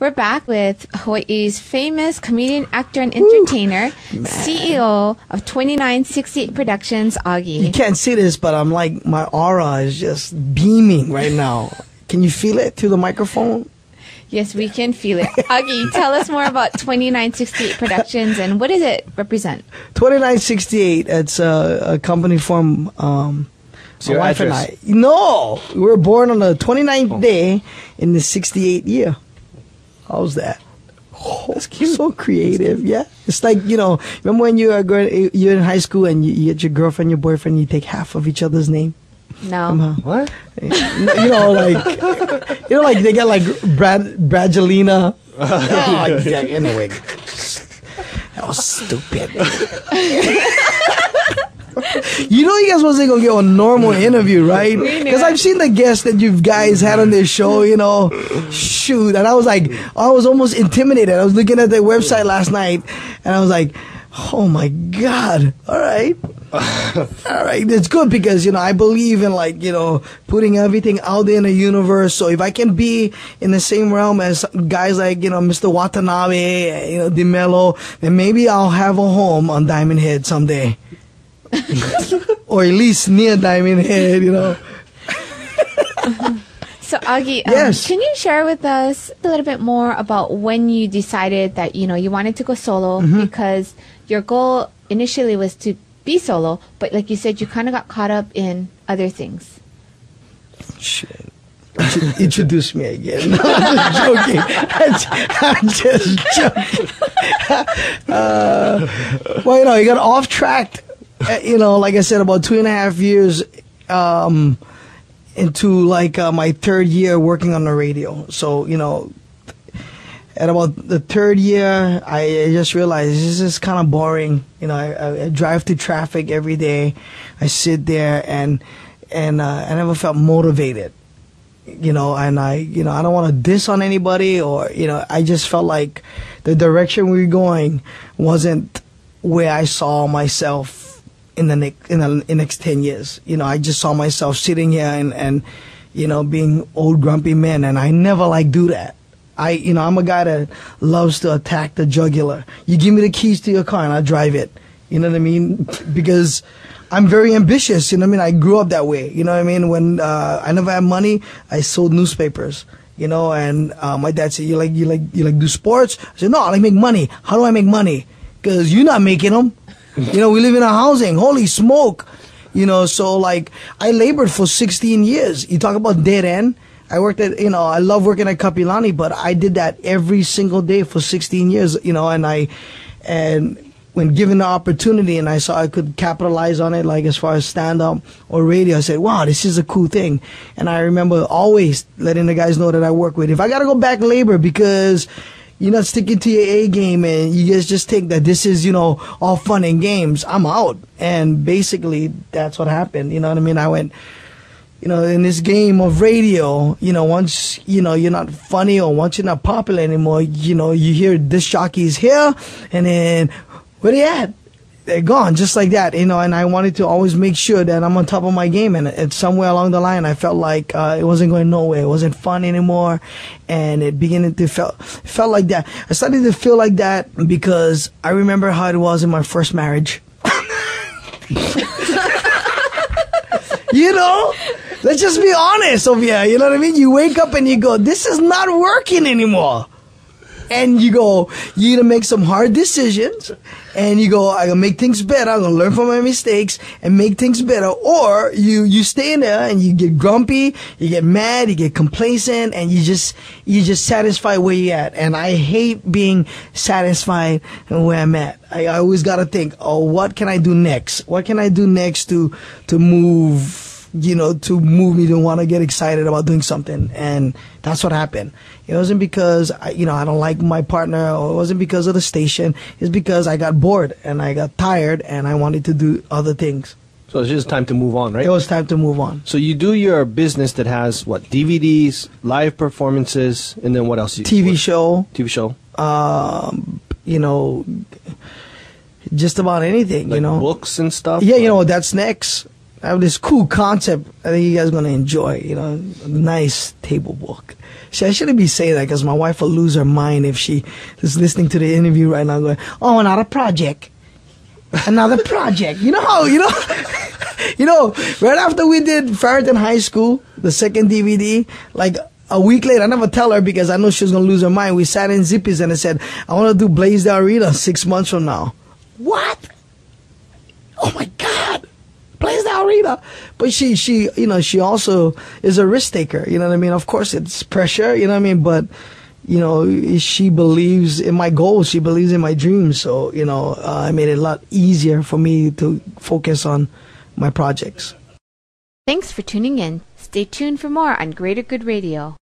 We're back with Hawaii's famous comedian, actor, and entertainer, CEO of 2968 Productions, Augie. You can't see this, but I'm like, my aura is just beaming right now. Can you feel it through the microphone? Yes, we can feel it. Augie, tell us more about 2968 Productions and what does it represent? 2968, it's a company from So your my wife address? and I. No, we were born on the 29th day in the 68th year. How's that? Oh, that's cute. So creative, yeah. It's like, remember when you're in high school and you get your girlfriend, your boyfriend, you take half of each other's name? No. What? Like they got like Bradgelina. Oh, yeah, anyway, that was stupid. You guys wasn't gonna get a normal interview, right? Because I've seen the guests that you guys had on this show, shoot, and I was almost intimidated. I was looking at their website last night, and I was like, oh my God, all right. All right, it's good because, I believe in putting everything out there in the universe. So if I can be in the same realm as guys like, Mr. Watanabe, DeMello, then maybe I'll have a home on Diamond Head someday. Or at least near Diamond Head, So, Augie, yes. Can you share with us a little bit more about when you decided that, you wanted to go solo because your goal initially was to be solo, but like you said, you kind of got caught up in other things. Shit. Introduce me again. No, I'm just joking. Well, you got off track, like I said, about 2.5 years into my third year working on the radio. So, at about the third year, I just realized this is kind of boring. I drive through traffic every day. I sit there and I never felt motivated. And I don't want to diss on anybody or, I just felt like the direction we were going wasn't where I saw myself in the next 10 years. I just saw myself sitting here and being old grumpy men, and I never do that. I'm a guy that loves to attack the jugular. You give me the keys to your car and I'll drive it. You know what I mean? Because I'm very ambitious. I grew up that way. You know what I mean? When I never had money, I sold newspapers. And my dad said, you like do sports? I said, no, I make money. How do I make money? Because you're not making them. We live in a housing. Holy smoke. So I labored for 16 years. You talk about dead end. I worked at, I love working at Kapilani, but I did that every single day for 16 years, and when given the opportunity and I saw I could capitalize on it, as far as stand-up or radio, I said, wow, this is a cool thing. And I remember always letting the guys know that I work with, if I got to go back labor because you're not sticking to your A game and you guys just think that this is, all fun and games, I'm out. And basically that's what happened. You know what I mean? I went, in this game of radio, once, you're not funny or once you're not popular anymore, you hear disc jockeys here and then where they at? They're gone, just like that, and I wanted to always make sure that I'm on top of my game, and it's somewhere along the line I felt like it wasn't going nowhere, it wasn't fun anymore, and it began to felt like that. I started to feel like that because I remember how it was in my first marriage. Let's just be honest over here. You know what I mean? You wake up and you go, this is not working anymore. And you go, you either make some hard decisions and you go, I'm going to make things better. I'm going to learn from my mistakes and make things better. Or you stay in there and you get grumpy, you get mad, you get complacent, and you just satisfied where you're at. And I hate being satisfied where I'm at. I always got to think, what can I do next? What can I do next to move to move me to want to get excited about doing something? And that's what happened. It wasn't because, I don't like my partner, or it wasn't because of the station. It's because I got bored and I got tired and I wanted to do other things. So it's just time to move on, right? It was time to move on. So you do your business that has, DVDs, live performances, and then what else? TV show. TV show. Just about anything, Books and stuff? Yeah, that's next. I have this cool concept I think you guys are going to enjoy, you know, a nice table book. See, I shouldn't be saying that because my wife will lose her mind if she is listening to the interview right now going, oh, another project. Another project. You know how, you know, right after we did Farrington High School, the second DVD, like a week later, I never tell her because I know she was going to lose her mind. We sat in Zippy's and I said, I want to do Blaisdell Arena 6 months from now. What? Oh my God. Blaisdell Arena. But she, you know, she also is a risk taker. You know what I mean? Of course, it's pressure, you know what I mean? But, you know, she believes in my goals. She believes in my dreams. So, you know, it made it a lot easier for me to focus on my projects. Thanks for tuning in. Stay tuned for more on Greater Good Radio.